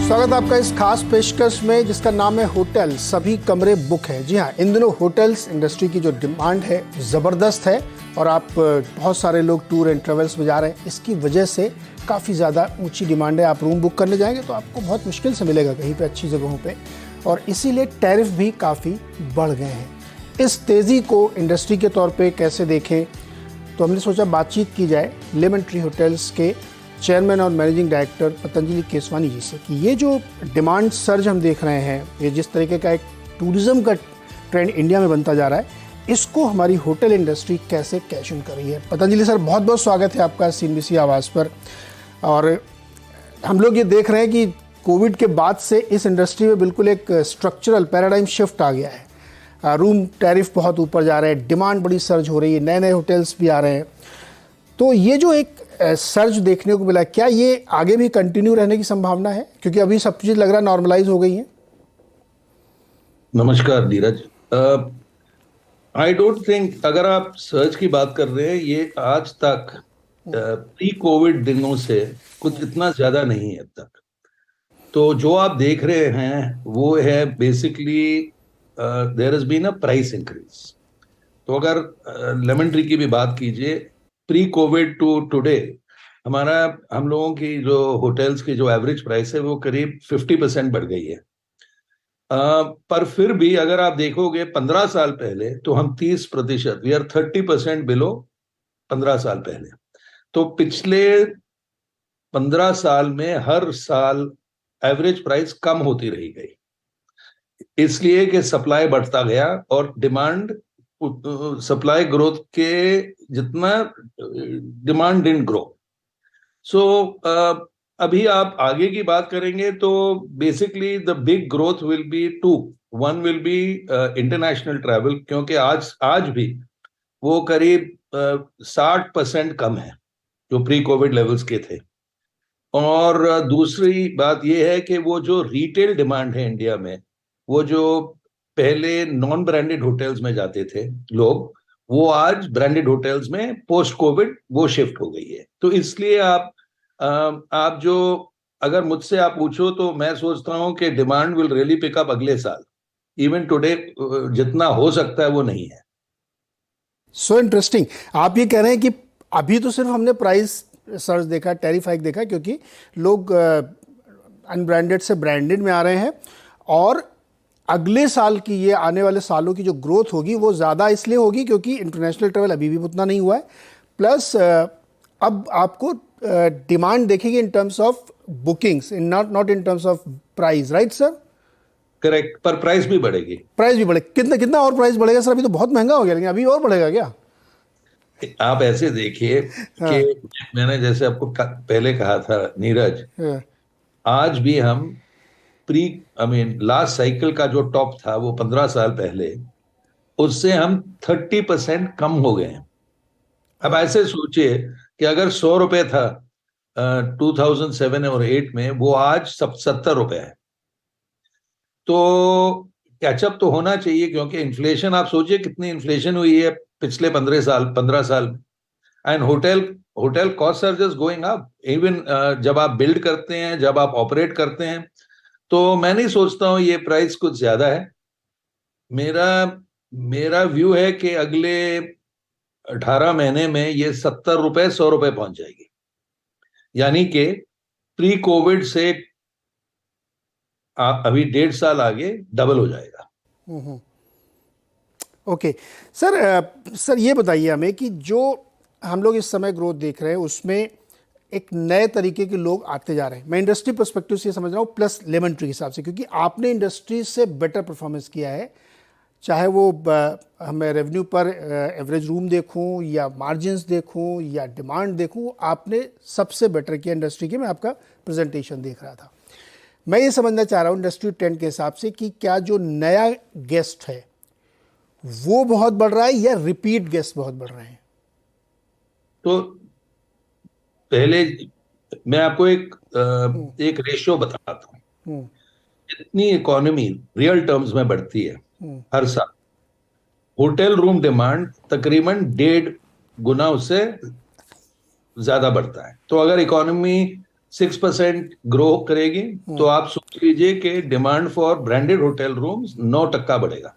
स्वागत है आपका इस खास पेशकश में जिसका नाम है होटल सभी कमरे बुक है। जी हाँ, इन दिनों होटल्स इंडस्ट्री की जो डिमांड है ज़बरदस्त है और आप बहुत सारे लोग टूर एंड ट्रेवल्स में जा रहे हैं। इसकी वजह से काफ़ी ज़्यादा ऊंची डिमांड है। आप रूम बुक करने जाएंगे तो आपको बहुत मुश्किल से मिलेगा कहीं पे अच्छी जगहों पे, और इसीलिए टैरिफ भी काफ़ी बढ़ गए हैं। इस तेज़ी को इंडस्ट्री के तौर पर कैसे देखें, तो हमने सोचा बातचीत की जाए लेमन ट्री होटल्स के चेयरमैन और मैनेजिंग डायरेक्टर पतंजलि केसवानी जी से कि ये जो डिमांड सर्ज हम देख रहे हैं, ये जिस तरीके का एक टूरिज़्म का ट्रेंड इंडिया में बनता जा रहा है, इसको हमारी होटल इंडस्ट्री कैसे कैश इन कर रही है। पतंजलि सर, बहुत बहुत स्वागत है आपका CNBC आवाज़ पर। और हम लोग ये देख रहे हैं कि कोविड के बाद से इस इंडस्ट्री में बिल्कुल एक स्ट्रक्चरल पैराडाइम शिफ्ट आ गया है। रूम टैरिफ बहुत ऊपर जा रहे हैं, डिमांड बड़ी सर्ज हो रही है, नए नए होटल्स भी आ रहे हैं। तो ये जो एक सर्ज देखने को मिला, क्या ये आगे भी कंटिन्यू रहने की संभावना है, क्योंकि अभी सब चीज़ लग रहा है नॉर्मलाइज हो गई है? नमस्कार नीरज। आई डोंट थिंक, अगर आप सर्च की बात कर रहे हैं, ये आज तक प्री कोविड दिनों से कुछ इतना ज्यादा नहीं है अब तक। तो जो आप देख रहे हैं वो है basically there has been a price increase. तो अगर लेमन ट्री की भी बात कीजिए, प्री कोविड टू टुडे हम लोगों की जो होटल्स की जो एवरेज प्राइस है वो करीब 50% बढ़ गई है। पर फिर भी अगर आप देखोगे 15 साल पहले, तो हम 30%, वी आर 30% बिलो 15 साल पहले। तो पिछले 15 साल में हर साल एवरेज प्राइस कम होती रही गई, इसलिए कि सप्लाई बढ़ता गया और डिमांड सप्लाई ग्रोथ के जितना डिमांड डिडंट ग्रो। सो अभी आप आगे की बात करेंगे तो basically the big growth will be two. One will be international travel, क्योंकि आज भी वो करीब 60% कम है जो प्री कोविड लेवल्स के थे। और दूसरी बात यह है कि वो जो रिटेल डिमांड है इंडिया में, वो जो पहले नॉन ब्रांडेड होटल्स में जाते थे लोग, वो आज ब्रांडेड होटल्स में पोस्ट कोविड वो शिफ्ट हो गई है। तो इसलिए आप जो अगर मुझसे आप पूछो तो मैं सोचता हूं कि demand will really pick up अगले साल। इवन टुडे जितना हो सकता है वो नहीं है। So interesting. आप ये कह रहे हैं कि अभी तो सिर्फ हमने प्राइस सर्च देखा, टैरिफ हाइक देखा, क्योंकि लोग अनब्रांडेड से ब्रांडेड में आ रहे हैं, और अगले साल की, ये आने वाले सालों की जो ग्रोथ होगी वो ज़्यादा इसलिए होगी क्योंकि इंटरनेशनल ट्रैवल अभी भी उतना नहीं हुआ है। प्लस अब आपको डिमांड देखेगी in terms of bookings, not in terms of price, right sir? Correct, पर प्राइस भी बढ़ेगी। प्राइस भी बढ़े, कितना कितना और प्राइस बढ़ेगा सर? अभी तो बहुत महंगा हो गया, लेकिन अभी और बढ़ेगा क्या? आप ऐसे देखिए हाँ, कि मैंने जैसे आपको पहले कहा था नीरज, हाँ, आज भी हम प्री लास्ट साइकिल का जो टॉप था वो 15 साल पहले, उससे हम 30% कम हो गए हैं। अब ऐसे सोचिए कि अगर 100 रुपए था 2007 और 8 में, वो आज सब 70 रुपए है। तो कैचअप तो होना चाहिए, क्योंकि इन्फ्लेशन, आप सोचिए कितनी इन्फ्लेशन हुई है पिछले 15 साल में। And hotel cost are just going up. Even जब आप बिल्ड करते हैं, जब आप ऑपरेट करते हैं, तो मैं नहीं सोचता हूं ये प्राइस कुछ ज्यादा है। मेरा मेरा व्यू है कि अगले 18 महीने में ये 70 रुपए 100 रुपए पहुंच जाएगी, यानी कि प्री कोविड से अभी 1.5 साल आगे डबल हो जाएगा। Okay sir. सर ये बताइए हमें कि जो हम लोग इस समय ग्रोथ देख रहे हैं उसमें एक नए तरीके के लोग आते जा रहे हैं। मैं इंडस्ट्री पर्सपेक्टिव से समझ रहा हूँ, प्लस लेमन ट्री के हिसाब से, क्योंकि आपने इंडस्ट्री से बेटर परफॉर्मेंस किया है, चाहे वो मैं रेवेन्यू पर एवरेज रूम देखूं या मार्जिन्स देखूं या डिमांड देखूं, आपने सबसे बेटर किया इंडस्ट्री के। मैं आपका प्रेजेंटेशन देख रहा था। मैं ये समझना चाह रहा हूँ इंडस्ट्री ट्रेंड के हिसाब से कि क्या जो नया गेस्ट है वो बहुत बढ़ रहा है या रिपीट गेस्ट बहुत बढ़ रहे हैं? तो पहले मैं आपको एक रेशियो बताता हूँ। जितनी इकोनॉमी रियल टर्म्स में बढ़ती है हर साल, होटल रूम डिमांड तकरीबन 1.5 गुना उससे ज्यादा बढ़ता है। तो अगर इकोनॉमी 6% ग्रो करेगी, तो आप सोच लीजिए कि demand for branded hotel rooms 9% बढ़ेगा।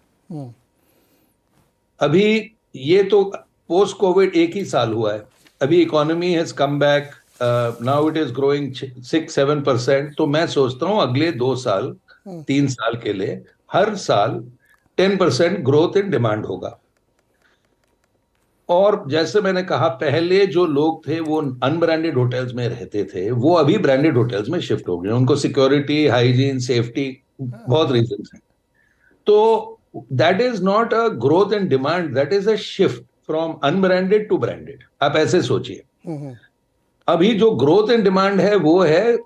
अभी ये तो पोस्ट कोविड एक ही साल हुआ है, अभी economy has come back, now it is growing 6-7%। तो मैं सोचता हूं अगले 2 साल 3 साल के लिए हर साल 10% ग्रोथ इन डिमांड होगा। और जैसे मैंने कहा, पहले जो लोग थे वो अनब्रांडेड होटल्स में रहते थे, वो अभी ब्रांडेड होटल्स में शिफ्ट हो गए। उनको सिक्योरिटी, हाइजीन, सेफ्टी, बहुत रीजन हैं। तो that is not a growth in demand, that is a shift from unbranded to branded. आप ऐसे सोचिए, अभी जो ग्रोथ इन डिमांड है वो है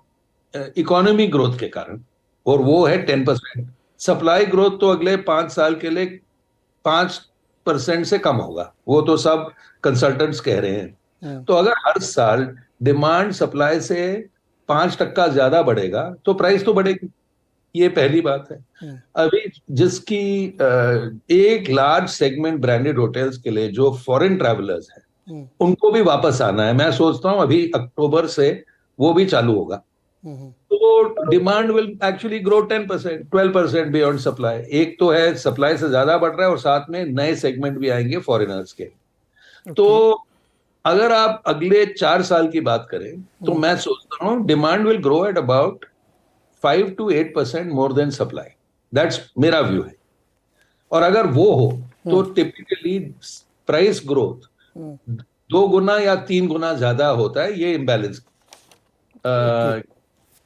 इकोनॉमी ग्रोथ के कारण, और वो है 10%। सप्लाई ग्रोथ तो अगले 5 साल के लिए 5% से कम होगा, वो तो सब कंसल्टेंट्स कह रहे हैं। तो अगर हर साल डिमांड सप्लाई से 5% ज्यादा बढ़ेगा तो प्राइस तो बढ़ेगी, ये पहली बात है। अभी जिसकी एक लार्ज सेगमेंट ब्रांडेड होटल्स के लिए जो फॉरेन ट्रैवलर्स हैं, उनको भी वापस आना है। मैं सोचता हूं अभी अक्टूबर से वो भी चालू होगा, तो demand will actually grow 10%, 12% beyond supply. एक तो है सप्लाई से ज्यादा बढ़ रहा है, और साथ में नए सेगमेंट भी आएंगे फॉरेनर्स के। तो अगर आप अगले 4 साल की बात करें तो मैं सोचता हूं demand will grow at about 5-8% more than supply. That's मेरा व्यू है। और अगर वो हो तो टिपिकली प्राइस ग्रोथ 2 गुना या 3 गुना ज्यादा होता है, ये इम्बैलेंस।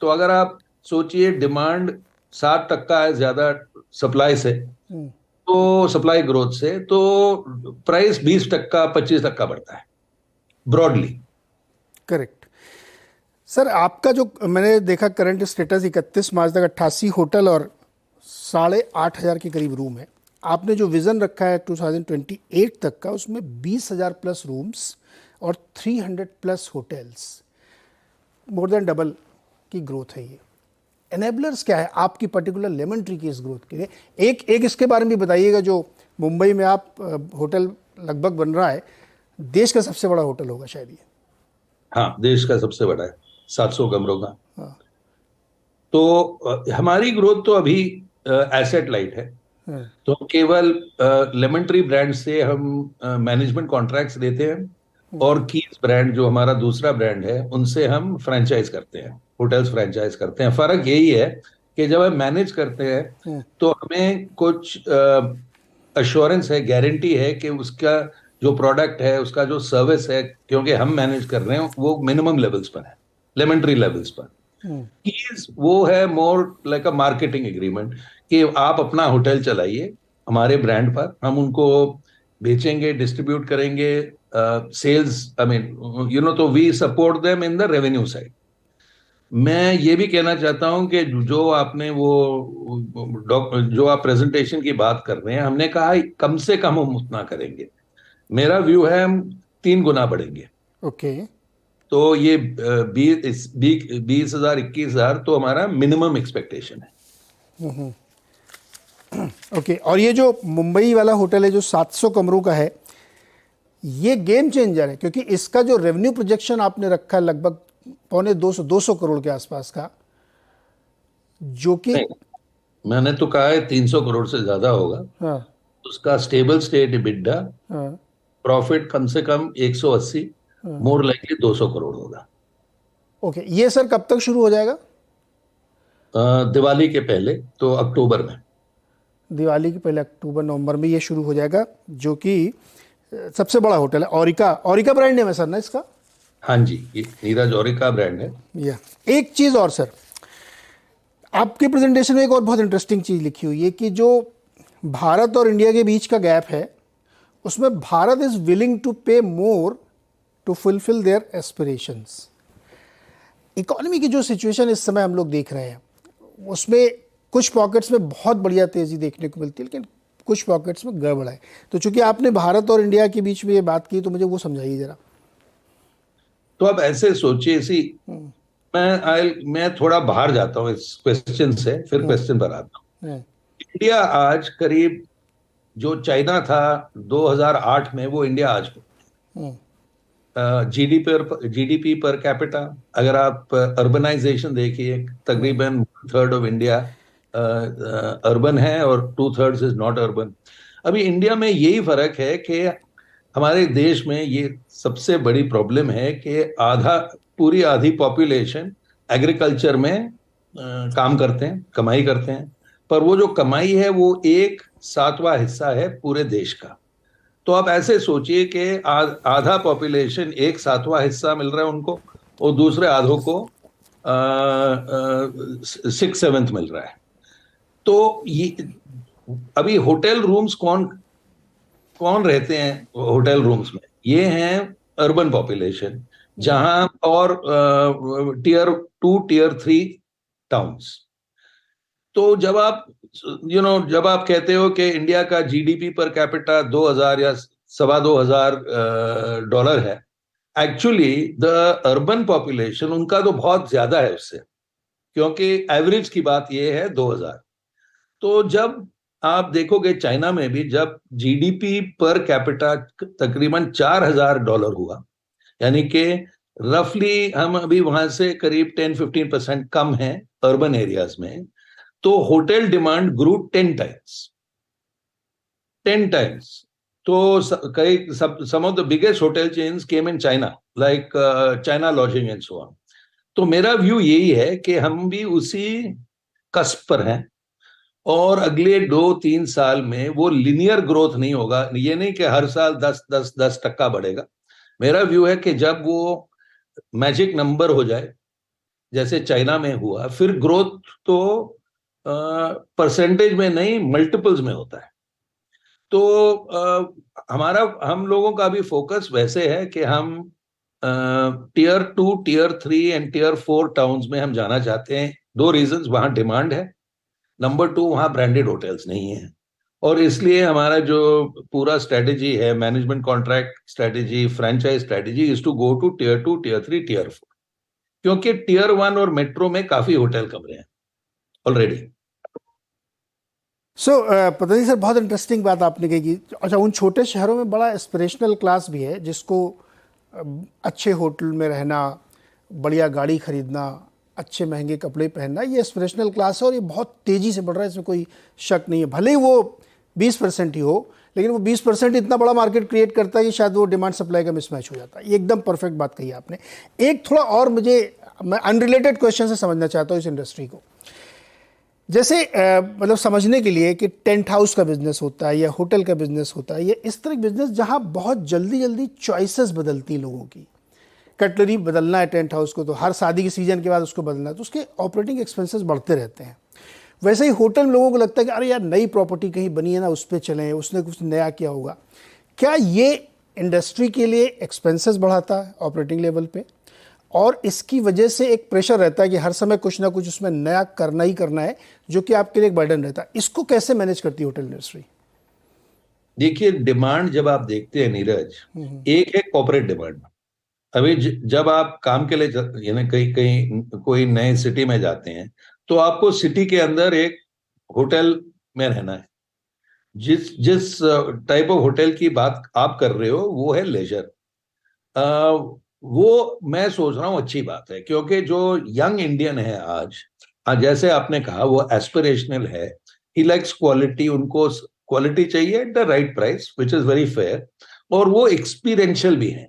तो अगर आप सोचिए डिमांड 7% है ज्यादा सप्लाई से, तो सप्लाई ग्रोथ से, तो प्राइस 20% 25% बढ़ता है ब्रॉडली। Correct sir. आपका जो मैंने देखा करंट स्टेटस 31 मार्च तक 88 होटल और 8,500 के करीब रूम है। आपने जो विज़न रखा है 2028 तक का, उसमें 20,000 प्लस रूम्स और 300 plus hotels, more than double की ग्रोथ है। ये एनेबलर्स क्या है आपकी पर्टिकुलर लेमन ट्री की इस ग्रोथ के लिए? एक इसके बारे में भी बताइएगा, जो मुंबई में आप होटल लगभग बन रहा है, देश का सबसे बड़ा होटल होगा शायद ये। हाँ, देश का सबसे बड़ा है, 700 कमरों का। हाँ। तो हमारी ग्रोथ तो अभी एसेट लाइट है। तो केवल लेमन ट्री ब्रांड से हम मैनेजमेंट कॉन्ट्रैक्ट्स देते हैं, और कीज ब्रांड जो हमारा दूसरा ब्रांड है, उनसे हम फ्रेंचाइज करते हैं, होटल्स फ्रेंचाइज करते हैं। फर्क यही है कि जब हम मैनेज करते हैं तो हमें कुछ अश्योरेंस है, गारंटी है कि उसका जो प्रोडक्ट है, उसका जो सर्विस है, क्योंकि हम मैनेज कर रहे हैं, वो मिनिमम लेवल्स पर है, लेमन ट्री लेवल्स पर। कीज वो है more like a marketing agreement, कि आप अपना होटल चलाइए हमारे ब्रांड पर, हम उनको बेचेंगे, डिस्ट्रीब्यूट करेंगे, sales, I mean you know, तो we support them in the revenue side. मैं ये भी कहना चाहता हूं कि जो आपने जो आप प्रेजेंटेशन की बात कर रहे हैं, हमने कहा कम से कम हम उतना करेंगे। मेरा व्यू है हम 3 गुना बढ़ेंगे। ओके। तो ये 20,000 21,000 तो हमारा मिनिमम एक्सपेक्टेशन है। ओके। और ये जो मुंबई वाला होटल है जो 700 कमरों का है, ये गेम चेंजर है, क्योंकि इसका जो रेवेन्यू प्रोजेक्शन आपने रखा है लगभग 200 करोड़ के आसपास का, जो कि मैंने तो कहा है 300 करोड़ से ज्यादा होगा। हाँ। उसका स्टेबल स्टेट EBITDA, हाँ, प्रॉफिट कम से कम 180, हाँ, मोर लाइकली 200 करोड़ होगा। ओके। ये सर कब तक शुरू हो जाएगा? दिवाली के पहले, तो अक्टूबर में। दिवाली के पहले अक्टूबर नवंबर में ये शुरू हो जाएगा, जो कि सबसे बड़ा होटल है। ओरिका ब्रांड नेम है सर ना इसका? हाँ जी, नीरज ओरिका ब्रांड है। या एक चीज़ और सर, आपके प्रेजेंटेशन में एक और बहुत इंटरेस्टिंग चीज़ लिखी हुई है कि जो भारत और इंडिया के बीच का गैप है, उसमें Bharat is willing to pay more to fulfil their aspirations. Economy की जो सिचुएशन इस समय हम लोग देख रहे हैं, उसमें कुछ पॉकेट्स में बहुत बढ़िया तेज़ी देखने को मिलती है, लेकिन कुछ पॉकेट्स में गड़बड़ है। तो चूंकि आपने भारत और इंडिया के बीच में ये बात की, तो मुझे वो समझाइए जरा। तो अब ऐसे सोचिए, मैं थोड़ा बाहर जाता हूँ इस क्वेश्चन से, फिर क्वेश्चन पर आता हूँ। इंडिया आज करीब, जो चाइना था 2008 में, वो इंडिया आज जीडीपी पर कैपिटा, अगर आप अर्बनाइजेशन देखिए, तकरीबन थर्ड ऑफ इंडिया अर्बन है और 2/3 इज नॉट अर्बन। अभी इंडिया में यही फर्क है कि हमारे देश में ये सबसे बड़ी प्रॉब्लम है कि पूरी आधी पॉपुलेशन एग्रीकल्चर में काम करते हैं, कमाई करते हैं, पर वो जो कमाई है वो 1/7 हिस्सा है पूरे देश का। तो आप ऐसे सोचिए कि आधा पॉपुलेशन 1/7 हिस्सा मिल रहा है उनको, और दूसरे आधों को 6/7 मिल रहा है। तो ये अभी होटल रूम्स कौन कौन रहते हैं होटल रूम्स में? ये हैं अर्बन पॉपुलेशन, जहां और टियर 2 टियर 3 टाउन्स। तो जब आप कहते हो कि इंडिया का जीडीपी पर कैपिटा 2000 या $2,500 है, एक्चुअली द अर्बन पॉपुलेशन उनका तो बहुत ज्यादा है उससे, क्योंकि एवरेज की बात यह है 2000। तो जब आप देखोगे चाइना में भी जब जीडीपी पर कैपिटा तकरीबन $4,000 हुआ, यानी कि रफली हम अभी वहां से करीब 10-15% कम है अर्बन एरियाज में, तो होटल डिमांड ग्रू 10 टाइम्स। तो कई some of the biggest hotel chains came in China, like China lodging and so on. तो मेरा व्यू यही है कि हम भी उसी कस्प पर हैं, और अगले 2-3 साल में वो लिनियर ग्रोथ नहीं होगा। ये नहीं कि हर साल 10% बढ़ेगा। मेरा व्यू है कि जब वो मैजिक नंबर हो जाए, जैसे चाइना में हुआ, फिर ग्रोथ तो परसेंटेज में नहीं, मल्टीपल्स में होता है। तो हम लोगों का भी फोकस वैसे है कि हम tier 2 tier 3 and tier 4 towns में हम जाना चाहते हैं। 2 रीजंस, वहां डिमांड है, नंबर 2 वहां ब्रांडेड होटल्स नहीं है, और इसलिए हमारा जो पूरा स्ट्रेटेजी है, management contract strategy, franchise strategy, is to go to tier 2 tier 3 tier 4, क्योंकि टियर 1 और मेट्रो में काफी होटल कमरे हैं ऑलरेडी। पता नहीं सर, बहुत इंटरेस्टिंग बात आपने कही कि अच्छा, उन छोटे शहरों में बड़ा एस्पिरेशनल क्लास भी है, जिसको अच्छे होटल में रहना, बढ़िया गाड़ी खरीदना, अच्छे महंगे कपड़े पहनना, ये एस्पिरेशनल क्लास है और ये बहुत तेज़ी से बढ़ रहा है, इसमें कोई शक नहीं है। भले ही वो 20% ही हो, लेकिन वो 20% इतना बड़ा मार्केट क्रिएट करता है कि शायद वो डिमांड सप्लाई का मिसमैच हो जाता है। ये एकदम परफेक्ट बात कही आपने। एक थोड़ा और मैं अनरिलेटेड क्वेश्चन से समझना चाहता हूँ इस इंडस्ट्री को। जैसे मतलब समझने के लिए कि टेंट हाउस का बिजनेस होता है या होटल का बिजनेस होता है, या इस तरह बिजनेस जहाँ बहुत जल्दी जल्दी चॉइसेस बदलती हैं लोगों की। कटलरी बदलना है टेंट हाउस को, तो हर शादी के सीजन के बाद उसको बदलना है, तो उसके ऑपरेटिंग एक्सपेंसेस बढ़ते रहते हैं। वैसे ही होटल में लोगों को लगता है कि अरे यार, नई प्रॉपर्टी कहीं बनी है ना, उस पर चलें, उसने कुछ नया किया होगा। क्या ये इंडस्ट्री के लिए एक्सपेंसेस बढ़ाता है ऑपरेटिंग लेवल पे, और इसकी वजह से एक प्रेशर रहता है कि हर समय कुछ ना कुछ उसमें नया करना ही करना है, जो कि आपके लिए एक बर्डन रहता है? इसको कैसे मैनेज करती है होटल इंडस्ट्री? देखिए, डिमांड जब आप देखते हैं नीरज, एक है कॉर्पोरेट डिमांड। अभी जब आप काम के लिए यानी कहीं कहीं कोई नए सिटी में जाते हैं, तो आपको सिटी के अंदर एक होटल में रहना है। जिस टाइप ऑफ होटल की बात आप कर रहे हो वो है लेजर। वो मैं सोच रहा हूँ अच्छी बात है, क्योंकि जो यंग इंडियन है आज जैसे आपने कहा, वो एस्पिरेशनल है, ही लाइक्स क्वालिटी, उनको क्वालिटी चाहिए at the right price, which is very fair, और वो एक्सपीरियंशियल भी है।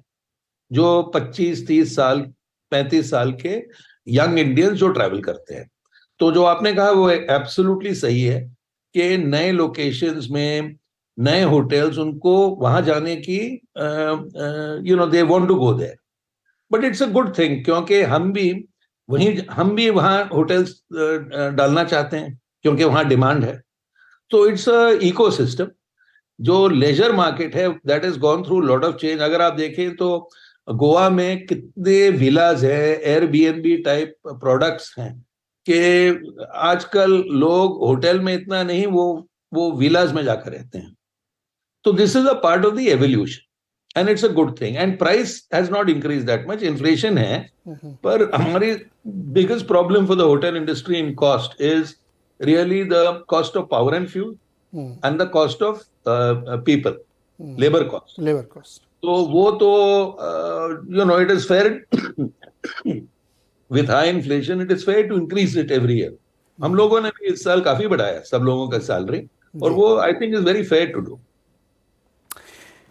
जो 25-30 साल 35 साल के यंग इंडियंस जो ट्रैवल करते हैं, तो जो आपने कहा वो एब्सोल्युटली सही है कि नए लोकेशंस में नए होटल्स, उनको वहां जाने की they want to go there, but it's a good thing, क्योंकि हम भी वहां होटल्स डालना चाहते हैं, क्योंकि वहां डिमांड है। तो इट्स अ इकोसिस्टम। जो लेजर मार्केट है, that is gone through lot of change. अगर आप देखें तो गोवा में कितने विलाज है, एयरबीएनबी टाइप प्रोडक्ट्स हैं, कि आजकल लोग होटल में इतना नहीं, वो विलाज में जाकर रहते हैं। तो this is a part of the evolution and it's a good thing, and price has not increase that much. Inflation है, पर हमारी biggest problem for the hotel industry in cost is really the cost of power and fuel and the cost of people, labour cost. तो वो तो it is fair with high inflation, it is fair to increase it every year. हम लोगों ने भी इस साल काफी बढ़ाया सब लोगों का सैलरी, और वो I think is very fair to do.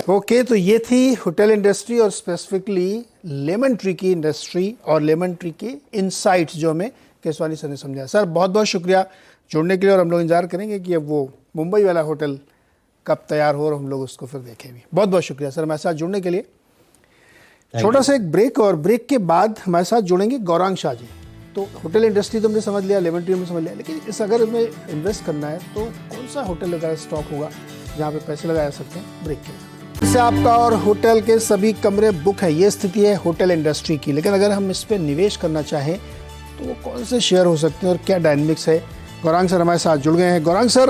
Okay, तो ये थी होटल इंडस्ट्री और स्पेसिफिकली लेमन ट्री की इंडस्ट्री और लेमन ट्री के इनसाइट्स जो हमें केसवानी सर ने समझाया। सर बहुत बहुत शुक्रिया जुड़ने के लिए, और हम लोग इंतजार करेंगे कि अब वो मुंबई वाला होटल कब तैयार हो और हम लोग उसको फिर देखें भी। बहुत बहुत शुक्रिया सर हमारे साथ जुड़ने के लिए। छोटा सा एक ब्रेक, और ब्रेक के बाद हमारे साथ जुड़ेंगे गौरांग शाह जी। तो होटल इंडस्ट्री तो हमने समझ लिया, लेमन ट्री हमने समझ लिया, लेकिन इस अगर हमें इन्वेस्ट करना है तो कौन सा होटल वगैरह स्टॉक होगा जहाँ पे पैसे लगाया सकते हैं। ब्रेक के बाद इससे आपका और होटल के सभी कमरे बुक है, ये स्थिति है होटल इंडस्ट्री की। लेकिन अगर हम इस पर निवेश करना चाहें तो वो कौन से शेयर हो सकते हैं और क्या डायनेमिक्स है। गौरांग सर हमारे साथ जुड़ गए हैं। गौरांग सर,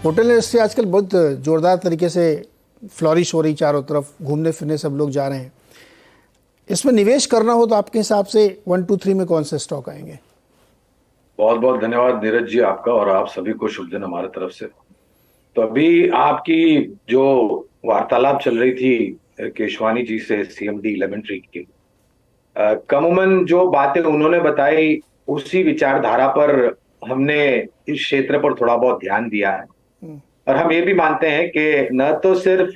होटल इंडस्ट्री आजकल बहुत ज़ोरदार तरीके से फ्लॉरिश हो रही, चारों तरफ घूमने फिरने सब लोग जा रहे हैं। इसमें निवेश करना हो तो आपके हिसाब से 1, 2, 3 में कौन से स्टॉक आएंगे? बहुत बहुत धन्यवाद नीरज जी आपका, और आप सभी को शुभ दिन हमारे तरफ से। तो अभी आपकी जो वार्तालाप चल रही थी केशवानी जी से, सीएमडी लेमन ट्री की, कमूमन जो बातें उन्होंने बताई उसी विचारधारा पर हमने इस क्षेत्र पर थोड़ा बहुत ध्यान दिया है। और हम ये भी मानते हैं कि न तो सिर्फ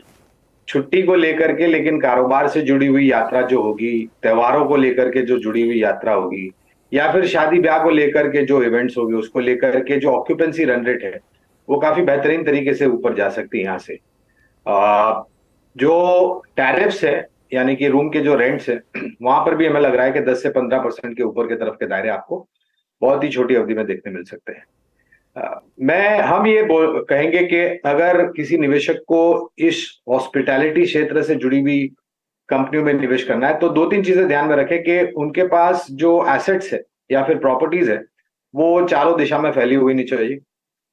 छुट्टी को लेकर के, लेकिन कारोबार से जुड़ी हुई यात्रा जो होगी, त्योहारों को लेकर के जो जुड़ी हुई यात्रा होगी, या फिर शादी ब्याह को लेकर के जो इवेंट्स होगी, उसको लेकर के जो ऑक्यूपेंसी रन रेट है वो काफी बेहतरीन तरीके से ऊपर जा सकती है। यहाँ से जो टैरिफ्स है, यानी कि रूम के जो रेंट्स है, वहां पर भी हमें लग रहा है कि 10 से 15% के ऊपर के तरफ के दायरे आपको बहुत ही छोटी अवधि में देखने मिल सकते हैं। हम ये कहेंगे कि अगर किसी निवेशक को इस हॉस्पिटैलिटी क्षेत्र से जुड़ी हुई कंपनियों में निवेश करना है तो 2-3 चीजें ध्यान में रखें कि उनके पास जो एसेट्स है या फिर प्रॉपर्टीज है वो चारों दिशा में फैली हुई नहीं चाहिए।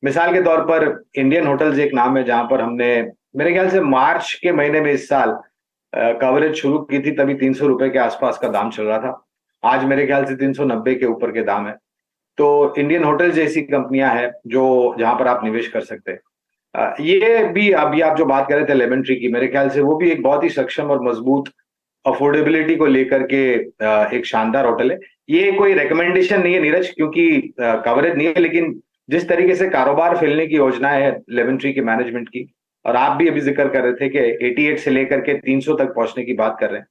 मिसाल के तौर पर इंडियन होटल्स एक नाम है, जहां पर हमने मेरे ख्याल से मार्च के महीने में इस साल कवरेज शुरू की थी, तभी 300 रुपए के आसपास का दाम चल रहा था। आज मेरे ख्याल से 390 के ऊपर के दाम है। तो इंडियन होटल जैसी कंपनियां हैं जो जहां पर आप निवेश कर सकते हैं। ये भी अभी आप जो बात कर रहे थे लेमन ट्री की, मेरे ख्याल से वो भी एक बहुत ही सक्षम और मजबूत अफोर्डेबिलिटी को लेकर के एक शानदार होटल है। ये कोई रिकमेंडेशन नहीं है नीरज, क्योंकि कवरेज नहीं है, लेकिन जिस तरीके से कारोबार फैलने की योजना है लेमन ट्री की मैनेजमेंट की, और आप भी अभी जिक्र कर रहे थे कि 88 से लेकर के 300 तक पहुंचने की बात कर रहे हैं,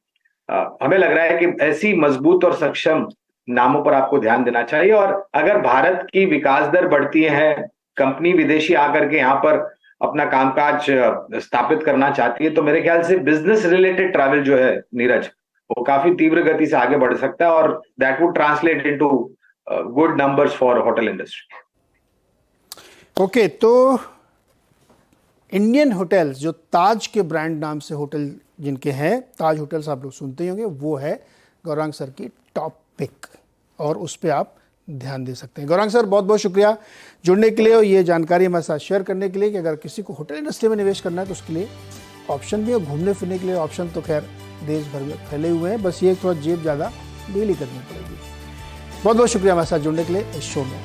हमें लग रहा है कि ऐसी मजबूत और सक्षम नामों पर आपको ध्यान देना चाहिए। और अगर भारत की विकास दर बढ़ती है, कंपनी विदेशी आकर के यहाँ पर अपना कामकाज स्थापित करना चाहती है, तो मेरे ख्याल से बिजनेस रिलेटेड ट्रैवल जो है नीरज, वो काफी तीव्र गति से आगे बढ़ सकता है, और that would translate into good numbers for hotel industry. Okay, तो इंडियन होटल्स जो ताज के ब्रांड नाम से होटल जिनके हैं, ताज होटल्स आप लोग सुनते ही होंगे, वो है गौरांग सर की टॉप पिक, और उस पर आप ध्यान दे सकते हैं। गौरांग सर बहुत बहुत शुक्रिया जुड़ने के लिए और ये जानकारी हमारे साथ शेयर करने के लिए कि अगर किसी को होटल इंडस्ट्री में निवेश करना है तो उसके लिए ऑप्शन भी है, घूमने फिरने के लिए ऑप्शन तो खैर देश भर में फैले हुए हैं, बस ये थोड़ा जेब ज़्यादा ढीली करनी पड़ेगी। बहुत बहुत शुक्रिया हमारे साथ जुड़ने के लिए इस शो में।